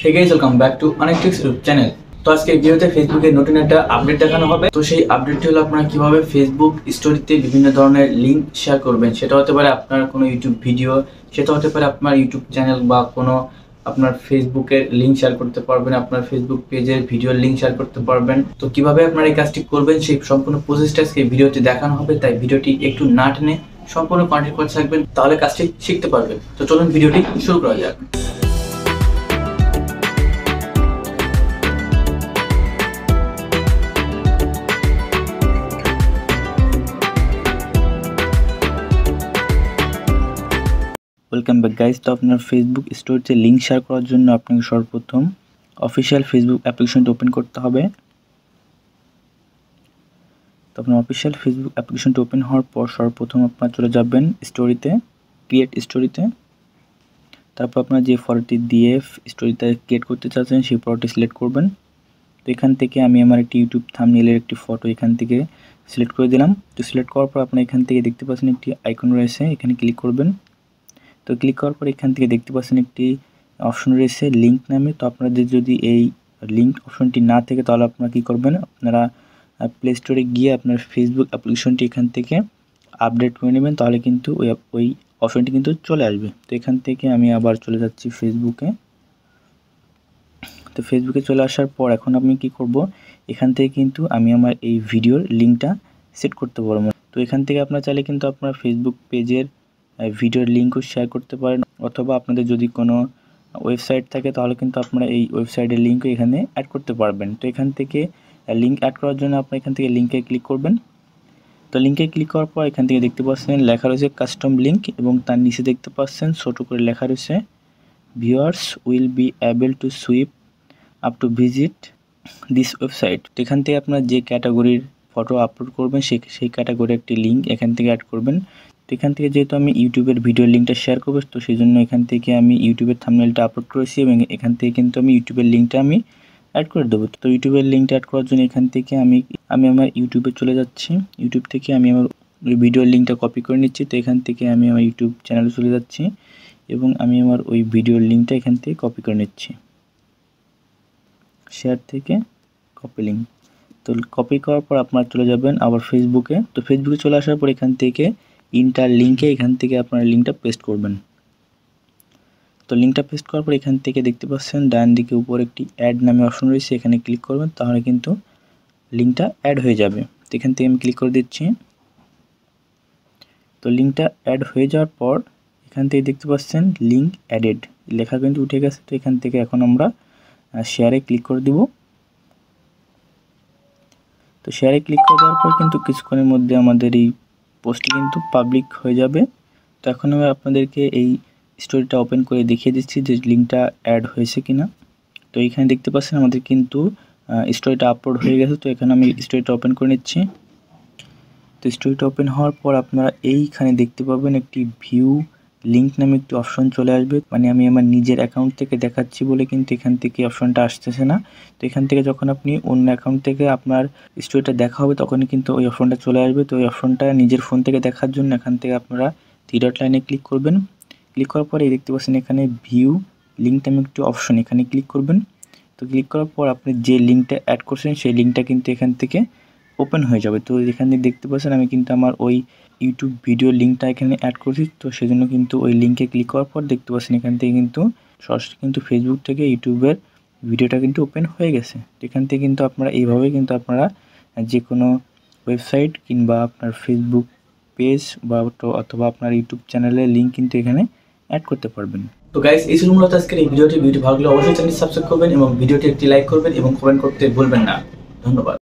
Hey guys, welcome back to Anik YouTube channel. তো আজকে ভিডিওতে ফেসবুকে নতুন একটা আপডেট দেখানো হবে। তো সেই আপডেটটি হলো আপনারা কিভাবে ফেসবুক স্টোরিতে বিভিন্ন ধরনের লিংক শেয়ার করবেন। সেটা হতে পারে আপনার কোনো ইউটিউব ভিডিও, সেটা হতে পারে আপনার ইউটিউব চ্যানেল বা কোনো আপনার ফেসবুকের লিংক শেয়ার করতে পারবেন, আপনার ফেসবুক পেজের ভিডিওর লিংক শেয়ার করতে পারবেন। তো কিভাবে আপনারা এই কাজটি করবেন সেই সম্পূর্ণ প্রসেসটা আজকে ভিডিওতে দেখানো হবে। তাই ভিডিওটি একটু না টেনে সম্পূর্ণ কন্টিনিউ করতে থাকবেন, তাহলে কাজটি শিখতে পারবেন। তো চলুন ভিডিওটি শুরু করা যাক। Welcome back guys. তো আপনার ফেসবুক স্টোরিতে লিঙ্ক শেয়ার করার জন্য আপনাকে সর্বপ্রথম অফিসিয়াল ফেসবুক অ্যাপ্লিকেশনটা ওপেন করতে হবে। তো আপনার অফিসিয়াল ফেসবুক অ্যাপ্লিকেশনটা ওপেন হওয়ার পর সর্বপ্রথম আপনার চলে যাবেন স্টোরিতে, ক্রিয়েট স্টোরিতে। তারপর আপনার যে ফটোটি দিয়ে স্টোরিতে ক্রিয়েট করতে চাচ্ছেন সেই ফটোটি সিলেক্ট করবেন। তো এখান থেকে আমি আমার একটি ইউটিউব থাম্বনেইলের একটি ফটো এখান থেকে সিলেক্ট করে দিলাম। তো সিলেক্ট করার পর আপনার এখান থেকে দেখতে পাচ্ছেন একটি আইকন রয়েছে, এখানে ক্লিক করবেন। তো ক্লিক করার পর এখান থেকে দেখতে পাচ্ছেন একটি অপশন রয়েছে লিঙ্ক নামে। তো আপনাদের যদি এই লিঙ্ক অপশনটি না থাকে তাহলে আপনারা কী করবেন, আপনারা প্লে স্টোরে গিয়ে আপনার ফেসবুক অ্যাপ্লিকেশনটি এখান থেকে আপডেট করে নেবেন, তাহলে কিন্তু ওই অপশনটি কিন্তু চলে আসবে। তো এখান থেকে আমি আবার চলে যাচ্ছি ফেসবুকে। তো ফেসবুকে চলে আসার পর এখন আমি কি করব, এখান থেকে কিন্তু আমি আমার এই ভিডিওর লিঙ্কটা সেট করতে পারবো। তো এখান থেকে আপনারা চাইলে কিন্তু আপনার ফেসবুক পেজের ভিডিওর লিঙ্কও শেয়ার করতে পারেন, অথবা আপনাদের যদি কোনো ওয়েবসাইট থাকে তাহলে কিন্তু আপনারা এই ওয়েবসাইটের লিঙ্কও এখানে অ্যাড করতে পারবেন। তো এখান থেকে লিঙ্ক অ্যাড করার জন্য আপনারা এখান থেকে লিঙ্কে ক্লিক করবেন। তো লিঙ্কে ক্লিক করার পর এখান থেকে দেখতে পাচ্ছেন লেখা রয়েছে কাস্টম লিঙ্ক, এবং তার নিচে দেখতে পাচ্ছেন ছোটো করে লেখা রয়েছে viewers will be able to sweep up to visit this website. তো এখান থেকে আপনার যে ক্যাটাগরির ফটো আপলোড করবেন সেই ক্যাটাগরি একটি লিঙ্ক এখান থেকে অ্যাড করবেন। তো এখান থেকে যেহেতু আমি ইউটিউবের ভিডিও লিঙ্কটা শেয়ার করবো, তো সেই জন্য এখান থেকে আমি ইউটিউবের থাম্বনেইলটা আপলোড করেছি, এবং এখান থেকে কিন্তু আমি ইউটিউবের লিঙ্কটা আমি অ্যাড করে দেবো। তো ইউটিউবের লিঙ্কটা অ্যাড করার জন্য এখান থেকে আমি আমার ইউটিউবে চলে যাচ্ছি। ইউটিউব থেকে আমি আমার ওই ভিডিওর লিঙ্কটা কপি করে নিচ্ছি। তো এখান থেকে আমি আমার ইউটিউব চ্যানেলে চলে যাচ্ছি, এবং আমি আমার ওই ভিডিওর লিঙ্কটা এখান থেকে কপি করে নিচ্ছি, শেয়ার থেকে কপি লিঙ্ক। তো কপি করার পর আপনারা চলে যাবেন আবার ফেসবুকে। তো ফেসবুকে চলে আসার পর এখান থেকে ইন্টার লিঙ্কে এখান থেকে আপনারা লিঙ্কটা পেস্ট করবেন। তো লিঙ্কটা পেস্ট করার পর এখান থেকে দেখতে পাচ্ছেন ডান দিকে উপর একটি অ্যাড নামে অপশন রয়েছে, এখানে ক্লিক করবেন, তাহলে কিন্তু লিঙ্কটা অ্যাড হয়ে যাবে। তো এখান থেকে আমি ক্লিক করে দিচ্ছি। তো লিঙ্কটা অ্যাড হয়ে যাওয়ার পর এখান থেকে দেখতে পাচ্ছেন লিঙ্ক অ্যাডেড লেখা কিন্তু উঠে গেছে। তো এখান থেকে এখন আমরা শেয়ারে ক্লিক করে দিব। তো শেয়ারে ক্লিক করে দেওয়ার পর কিন্তু কিছুক্ষণের মধ্যে আমাদের এই পোস্টটি কিন্তু পাবলিক হয়ে যাবে। তো এখন আমি আপনাদেরকে এই স্টোরিটা ওপেন করে দেখিয়ে দিচ্ছি যে লিঙ্কটা অ্যাড হয়েছে কিনা। তো এখানে দেখতে পাচ্ছেন আমাদের কিন্তু স্টোরিটা আপলোড হয়ে গেছে। তো এখানে আমি স্টোরিটা ওপেন করে নিচ্ছি। তো স্টোরিটা ওপেন হওয়ার পর আপনারা এইখানে দেখতে পাবেন একটি ভিউ লিঙ্ক নামে একটি অপশন চলে আসবে। মানে আমি আমার নিজের অ্যাকাউন্ট থেকে দেখাচ্ছি বলে কিন্তু এখান থেকে অপশনটা আসতেছে না। তো এখান থেকে যখন আপনি অন্য অ্যাকাউন্ট থেকে আপনার স্টোরিটা দেখা হবে তখনই কিন্তু ওই অপশনটা চলে আসবে। তো ওই অপশনটা নিজের ফোন থেকে দেখার জন্য এখান থেকে আপনারা থ্রি ডট লাইনে ক্লিক করবেন। ক্লিক করার পরে দেখতে পাচ্ছেন এখানে ভিউ লিঙ্ক নামে একটি অপশন, এখানে ক্লিক করবেন। তো ক্লিক করার পর আপনি যে লিঙ্কটা অ্যাড করছেন সেই লিঙ্কটা কিন্তু এখান থেকে ওপেন হয়ে যাবে। তো এখানে দেখতে পাচ্ছেন আমি কিন্তু আমার ওই ইউটিউব ভিডিও লিঙ্কটা এখানে অ্যাড করছি। তো সেজন্য কিন্তু ওই লিঙ্কে ক্লিক করার পর দেখতে পাচ্ছেন এখান থেকে কিন্তু সরাসরি কিন্তু ফেসবুক থেকে ইউটিউবের ভিডিওটা কিন্তু ওপেন হয়ে গেছে। তো এখান থেকে কিন্তু আপনারা এইভাবেই কিন্তু আপনারা যে কোনো ওয়েবসাইট কিংবা আপনার ফেসবুক পেজ বা অথবা আপনার ইউটিউব চ্যানেলের লিঙ্ক কিন্তু এখানে অ্যাড করতে পারবেন। তো গাইস, এই ছিল মূলত আজকের এই ভিডিওটি ভালো লাগলে অবশ্যই চ্যানেলটি সাবস্ক্রাইব করবেন এবং ভিডিওটি একটি লাইক করবেন এবং কমেন্ট করতে ভুলবেন না। ধন্যবাদ।